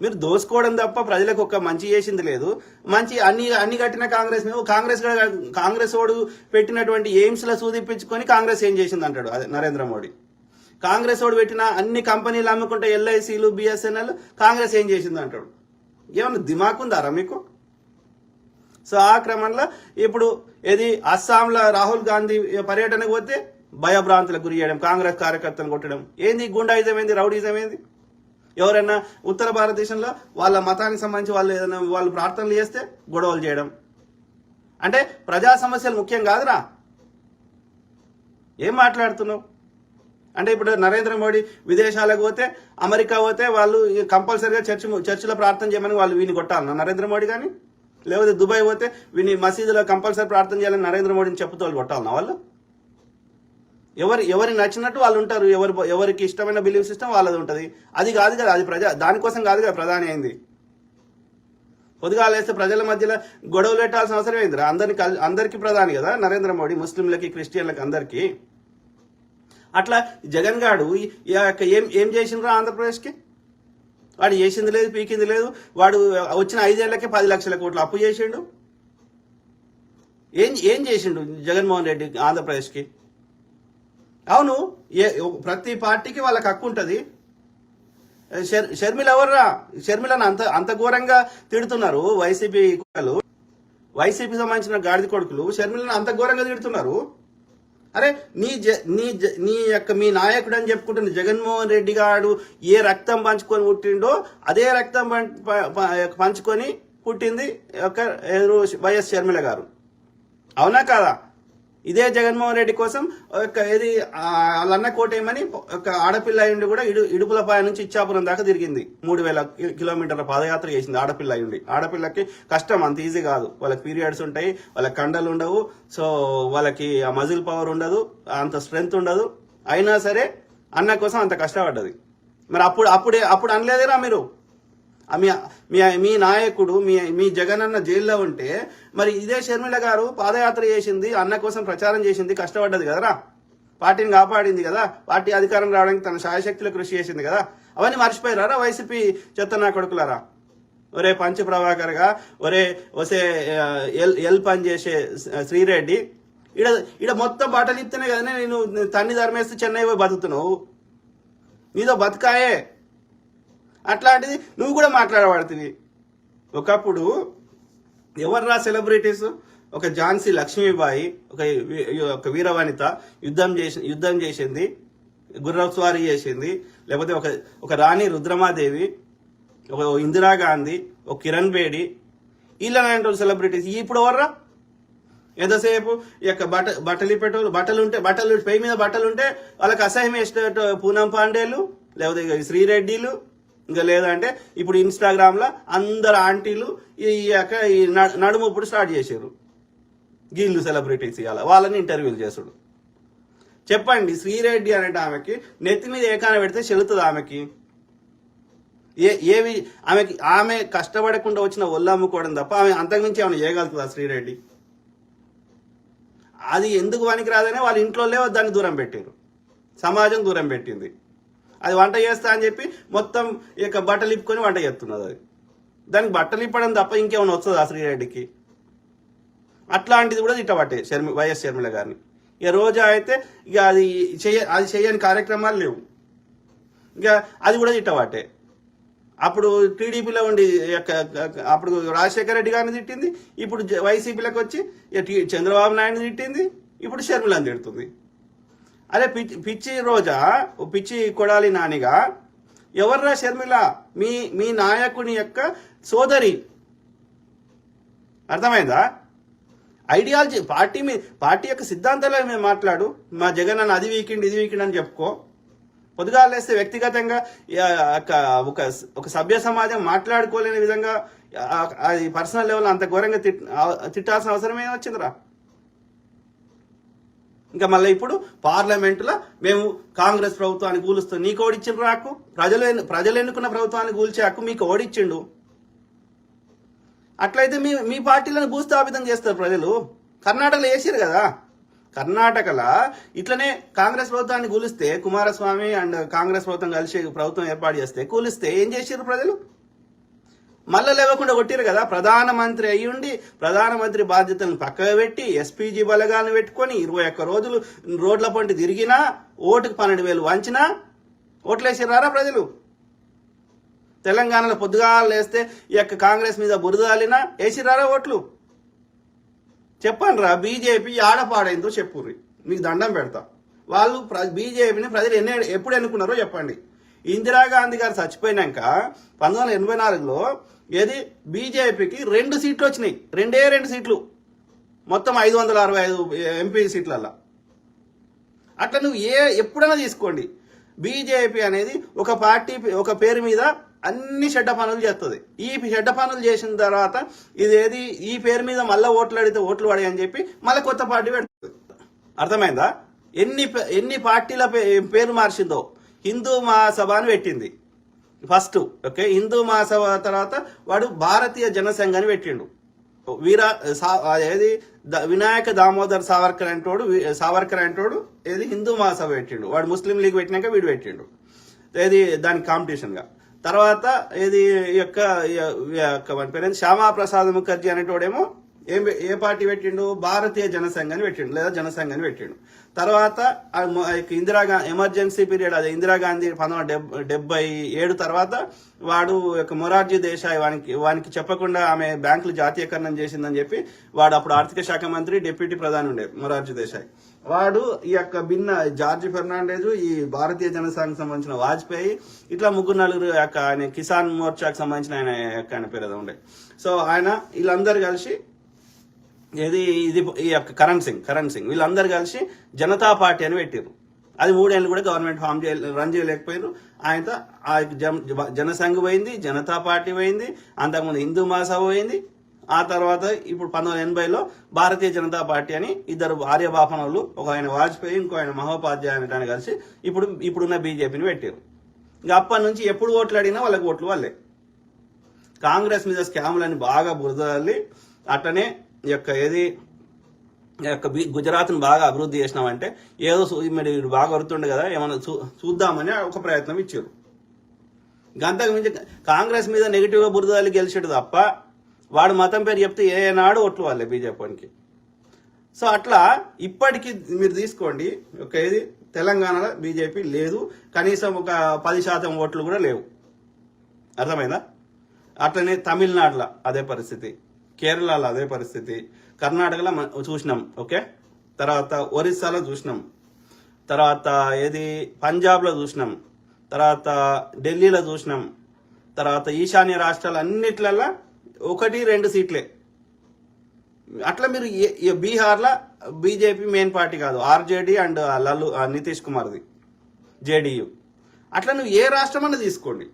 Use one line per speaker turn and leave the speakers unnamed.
మీరు దోసుకోవడం తప్ప ప్రజలకు ఒక మంచి చేసింది లేదు. మంచి అన్ని కట్టిన కాంగ్రెస్ వాడు పెట్టినటువంటి ఎయిమ్స్ లో సూదిప్పించుకొని కాంగ్రెస్ ఏం చేసింది అంటాడు అదే నరేంద్ర మోడీ. కాంగ్రెస్ వాడు పెట్టిన అన్ని కంపెనీలు అమ్ముకుంటే ఎల్ఐసీలు బిఎస్ఎన్ఎల్ కాంగ్రెస్ ఏం చేసింది అంటాడు. ఏమన్నా దిమాకుందారా మీకు? సో ఆ క్రమంలో ఇప్పుడు ఏది అస్సాంలో రాహుల్ గాంధీ పర్యటనకు పోతే భయభ్రాంతులకు గురి చేయడం, కాంగ్రెస్ కార్యకర్తలను కొట్టడం, ఏంది గుండాయిజం ఏంది, రౌడీజం ఏంది? ఎవరైనా ఉత్తర భారతదేశంలో వాళ్ళ మతానికి సంబంధించి వాళ్ళు ప్రార్థనలు చేస్తే గొడవలు చేయడం అంటే ప్రజా సమస్యలు ముఖ్యం కాదురా. ఏం మాట్లాడుతున్నావు అంటే ఇప్పుడు నరేంద్ర మోడీ విదేశాలకు పోతే, అమెరికా పోతే వాళ్ళు కంపల్సరీగా చర్చిలో ప్రార్థన చేయమని వాళ్ళు వీని కొట్టాలన్నా నరేంద్ర మోడీ కానీ? లేకపోతే దుబాయ్ పోతే వీని మసీదులో కంపల్సరీ ప్రార్థన చేయాలని నరేంద్ర మోడీని చెప్పుతూ వాళ్ళు కొట్టాలన్నా వాళ్ళు? ఎవరికి నచ్చినట్టు వాళ్ళు ఉంటారు. ఎవరికి ఇష్టమైన బిలీఫ్ సిస్టమ్ వాళ్ళది ఉంటుంది. అది కాదు కదా, అది దానికోసం కాదు కదా ప్రధాని అయింది. పొద్దుగాలు వేస్తే ప్రజల మధ్యలో గొడవలు పెట్టాల్సిన అవసరం ఏంది? అందరికీ ప్రధాని కదా నరేంద్ర మోడీ, ముస్లింలకి క్రిస్టియన్లకి అందరికీ. అట్లా జగన్ గాడు ఏం చేసిండ్రా ఆంధ్రప్రదేశ్కి? వాడు చేసింది లేదు, పీకింది లేదు. వాడు వచ్చిన 5 ఏళ్లకే 10 లక్షల కోట్లు అప్పు చేసిండు. ఏం చేసిండు జగన్మోహన్ రెడ్డి ఆంధ్రప్రదేశ్కి? అవును, ప్రతి పార్టీకి వాళ్ళకి హక్కు ఉంటుంది. షర్మిల ఎవర్రా? షర్మిలను అంత ఘోరంగా తిడుతున్నారు వైసీపీ కుక్కలు, వైసీపీ సంబంధించిన గాడిద కొడుకులు షర్మిలను అంత ఘోరంగా తిడుతున్నారు. అరే మీ నాయకుడు అని చెప్పుకుంటున్న జగన్మోహన్ రెడ్డి గారు ఏ రక్తం పంచుకొని పుట్టిండో అదే రక్తం పంచుకొని పుట్టింది వైఎస్ షర్మిల గారు. అవునా కాదా? ఇదే జగన్మోహన్ రెడ్డి కోసం ఏది వాళ్ళన్న కోటేయమని ఒక ఆడపిల్ల అయ్యుండి కూడా ఇడుపులపాయ నుంచి ఇచ్చాపురం దాకా తిరిగింది. 3000 కిలోమీటర్ల పాదయాత్ర చేసింది ఆడపిల్ల అయ్యుండి. ఆడపిల్లకి కష్టం అంత ఈజీ కాదు. వాళ్ళకి పీరియడ్స్ ఉంటాయి, వాళ్ళకి కండలు ఉండవు, సో వాళ్ళకి ఆ మజిల్ పవర్ ఉండదు, అంత స్ట్రెంగ్త్ ఉండదు. అయినా సరే అన్న కోసం అంత కష్టపడ్డది. మరి అప్పుడు అనలేదేరా మీరు? మీ నాయకుడు మీ జగన్ అన్న జైల్లో ఉంటే మరి ఇదే షర్మిల గారు పాదయాత్ర చేసింది, అన్న కోసం ప్రచారం చేసింది, కష్టపడ్డది కదరా, పార్టీని కాపాడింది కదా, పార్టీ అధికారం రావడానికి తన శాయశక్తిలో కృషి చేసింది కదా. అవన్నీ మర్చిపోయారా వైసీపీ చెత్తనా కొడుకులారా? ఒరే పంచ ప్రభాకర్ గా, ఒసే ఎల్ పని చేసే శ్రీరెడ్డి, ఇడ మొత్తం బట్టలు ఇస్తేనే కదా నేను తన్ని ధర్మేస్తే చెన్నై పోయి బతుకుతున్నావు. నీదో బతుకాయే. అట్లాంటిది నువ్వు కూడా మాట్లాడబడుతుంది. ఒకప్పుడు ఎవర్రా సెలబ్రిటీస్? ఒక ఝాన్సీ లక్ష్మీబాయి, ఒక వీరవనిత యుద్ధం చేసింది, గుర్రపు స్వారీ చేసింది. లేకపోతే ఒక రాణి రుద్రమాదేవి, ఒక ఇందిరాగాంధీ, ఒక కిరణ్ బేడి, ఇలాంటి సెలబ్రిటీస్. ఇప్పుడు ఎవర్రా? ఎంతసేపు ఇక బట్టలు పై మీద బట్టలు ఉంటే వాళ్ళకి అసహ్యం వేసినట్టు పూనం పాండేలు, లేకపోతే శ్రీరెడ్డిలు, ఇంకా లేదంటే ఇప్పుడు ఇన్స్టాగ్రామ్ లో అందరు ఆంటీలు ఈ నడుము ఇప్పుడు స్టార్ట్ చేశారు. గీళ్ళు సెలబ్రిటీస్ ఇవాళ వాళ్ళని ఇంటర్వ్యూలు చేసుడు. చెప్పండి, శ్రీరెడ్డి అనేట ఆమెకి నెత్తి మీద ఏకాన పెడితే చెల్లుతుంది ఆమెకి? ఆమె కష్టపడకుండా వచ్చిన ఒళ్ళు అమ్ముకోవడం తప్ప ఆమె అంతకుమించి ఏమైనా చేయగలుగుతుందా శ్రీరెడ్డి? అది ఎందుకు పనికి రాదనే వాళ్ళ ఇంట్లో దాన్ని దూరం పెట్టారు, సమాజం దూరం పెట్టింది. అది వంట చేస్తా అని చెప్పి మొత్తం ఇక బట్టలు ఇప్పుకొని వంట చేస్తున్నది. అది దానికి బట్టలు ఇప్పడం తప్ప ఇంకేమైనా వస్తుంది ఆ శ్రీరెడ్డికి? అట్లాంటిది కూడా తిట్టబట్టే వైఎస్ షర్మిల గారిని. ఇక రోజా అయితే ఇక అది చేయని కార్యక్రమాలు లేవు, ఇక అది కూడా తిట్టబట్టే. అప్పుడు టీడీపీలో ఉండి అప్పుడు రాజశేఖర రెడ్డి గారిని తిట్టింది, ఇప్పుడు వైసీపీలోకి వచ్చి చంద్రబాబు నాయుడు తిట్టింది, ఇప్పుడు షర్మిలని తిడుతుంది. అరే పిచ్చి రోజా, పిచ్చి కొడాలి నానిగా, ఎవర్రా షర్మిల? మీ నాయకుని యొక్క సోదరి. అర్థమైందా? ఐడియాలజీ పార్టీ యొక్క సిద్ధాంతాలే మేము మాట్లాడు. మా జగన్ అన్న అది వీకిండ్ ఇది వీకిండ్ అని చెప్పుకో. పొద్దుగాలేస్తే వ్యక్తిగతంగా ఒక సభ్య సమాజం మాట్లాడుకోలేని విధంగా అది పర్సనల్ లెవెల్ అంత ఘోరంగా తిట్టాల్సిన అవసరం ఏం వచ్చిందిరా? ఇంకా మళ్ళీ ఇప్పుడు పార్లమెంటులో మేము కాంగ్రెస్ ప్రభుత్వాన్ని కూలుస్తాం. నీకు ఓడిచ్చిండ్రు నాకు? ప్రజలు ఎన్నుకున్న ప్రభుత్వాన్ని కూల్చే హక్కు మీకు ఓడిచ్చిండు. అట్లయితే మీ పార్టీలను భూస్థాపితం చేస్తారు ప్రజలు. కర్ణాటకలో వేసారు కదా, కర్ణాటకలో ఇట్లనే కాంగ్రెస్ ప్రభుత్వాన్ని కూలిస్తే, కుమారస్వామి అండ్ కాంగ్రెస్ ప్రభుత్వం కలిసి ప్రభుత్వం ఏర్పాటు చేస్తే కూలిస్తే ఏం చేసారు ప్రజలు? మళ్ళా లేవకుండా కొట్టిరు కదా. ప్రధానమంత్రి అయ్యుండి ప్రధానమంత్రి బాధ్యతలను పక్కగా పెట్టి ఎస్పీజీ బలగాలను పెట్టుకొని 21 రోజులు రోడ్ల పంటి తిరిగినా ఓటుకు 12,000 వంచినా ఓట్లేసిరారా ప్రజలు? తెలంగాణలో పొద్దుగాలు వేస్తే ఈ యొక్క కాంగ్రెస్ మీద బురదాలినా వేసిరారా ఓట్లు? చెప్పండి రా, బీజేపీ ఆడపాడైందో చెప్పుర్రి, మీకు దండం పెడతా. వాళ్ళు బీజేపీని ప్రజలు ఎప్పుడు ఎన్నుకున్నారో చెప్పండి. ఇందిరాగాంధీ గారు చచ్చిపోయినాక 1984లో ఏది బీజేపీకి 2 సీట్లు వచ్చినాయి, 2 సీట్లు, మొత్తం 565 ఎంపీ సీట్లల్లా. అట్లా నువ్వు ఎప్పుడైనా తీసుకోండి, బీజేపీ అనేది ఒక పార్టీ ఒక పేరు మీద అన్ని చెడ్డ పనులు చేస్తుంది. ఈ చెడ్డ పనులు చేసిన తర్వాత ఇదేది ఈ పేరు మీద మళ్ళీ ఓట్లు అడిగితే ఓట్లు పడాయి అని చెప్పి మళ్ళీ కొత్త పార్టీ పెడుతుంది. అర్థమైందా? ఎన్ని పార్టీల పేరు మార్చిందో. హిందూ మహాసభ అని పెట్టింది ఫస్ట్, ఓకే. హిందూ మహాసభ తర్వాత వాడు భారతీయ జనసంఘ అని పెట్టిండు. ఏది వినాయక దామోదర్ సావర్కర్ అంటోడు ఏది హిందూ మహాసభ పెట్టిండు. వాడు ముస్లిం లీగ్ పెట్టినాక వీడు పెట్టిండు ఏది దానికి కాంపిటీషన్ గా. తర్వాత ఏది పేరు శ్యామా ప్రసాద్ ముఖర్జీ అనేటోడేమో ఏ పార్టీ పెట్టిండు? భారతీయ జనసంఘాన్ని పెట్టిండు లేదా జనసంఘాన్ని పెట్టిండు. తర్వాత ఎమర్జెన్సీ పీరియడ్, అదే ఇందిరాగాంధీ 1977 తర్వాత వాడు మొరార్జీ దేశాయ్ వానికి చెప్పకుండా ఆమె బ్యాంకులు జాతీయకరణం చేసిందని చెప్పి వాడు అప్పుడు ఆర్థిక శాఖ మంత్రి డిప్యూటీ ప్రధాని ఉండే మొరార్జీ దేశాయ్. వాడు ఈ యొక్క జార్జి ఫెర్నాండేజ్, ఈ భారతీయ జనసంఘ్ సంబంధించిన వాజ్పేయి, ఇట్లా 3-4 ఆయన కిసాన్ మోర్చాకు సంబంధించిన ఆయన పేరు ఏదో ఉండే. సో ఆయన వీళ్ళందరూ కలిసి ఇది ఈ యొక్క కరణ్ సింగ్ వీళ్ళందరూ కలిసి జనతా పార్టీ అని పెట్టారు. అది 3 ఏళ్ళు కూడా గవర్నమెంట్ రన్ చేయలేకపోయారు. ఆయనతో జనసంఘ్ పోయింది, జనతా పార్టీ పోయింది, అంతకుముందు హిందూ మహాసభ పోయింది. ఆ తర్వాత ఇప్పుడు 1980లో భారతీయ జనతా పార్టీ అని 2 ఆర్యబాపనులు, ఒక ఆయన వాజ్పేయి, ఇంకో ఆయన మహోపాధ్యాయ అని కలిసి ఇప్పుడున్న బీజేపీని పెట్టారు. ఇంకా అప్పటి నుంచి ఎప్పుడు ఓట్లు అడిగినా వాళ్ళకి ఓట్లు వాళ్ళే. కాంగ్రెస్ మీద స్కాములని బాగా బురదల్లి అట్లనే గుజరాత్ను బాగా అభివృద్ధి చేసినామంటే ఏదో మరి బాగా వరుతుండే కదా, ఏమన్నా చూద్దామని ఒక ప్రయత్నం ఇచ్చారు. గంతకు మించి కాంగ్రెస్ మీద నెగిటివ్ గా బురదల్లి గెలిచాడు తప్ప వాడు మతం పేరు చెప్తే ఏనాడు ఓట్లు వాళ్ళే బీజేపీకి. సో అట్లా ఇప్పటికీ మీరు తీసుకోండి, ఇది తెలంగాణలో బీజేపీ లేదు, కనీసం ఒక 10% ఓట్లు కూడా లేవు. అర్థమైందా? అట్లనే తమిళనాడులో అదే పరిస్థితి, కేరళలో అదే పరిస్థితి, కర్ణాటకలో చూసినాం, ఓకే. తర్వాత ఒరిస్సాలో చూసినాం, తర్వాత పంజాబ్లో చూసినాం, తర్వాత ఢిల్లీలో చూసినాం, తర్వాత ఈశాన్య రాష్ట్రాలు అన్నిట్లల్లో 1-2 సీట్లే. అట్లా మీరు బీహార్లో బీజేపీ మెయిన్ పార్టీ కాదు, ఆర్జేడీ అండ్ నితీష్ కుమార్ది జేడీయూ. అట్లా నువ్వు ఏ రాష్ట్రం అన్నా తీసుకోండి,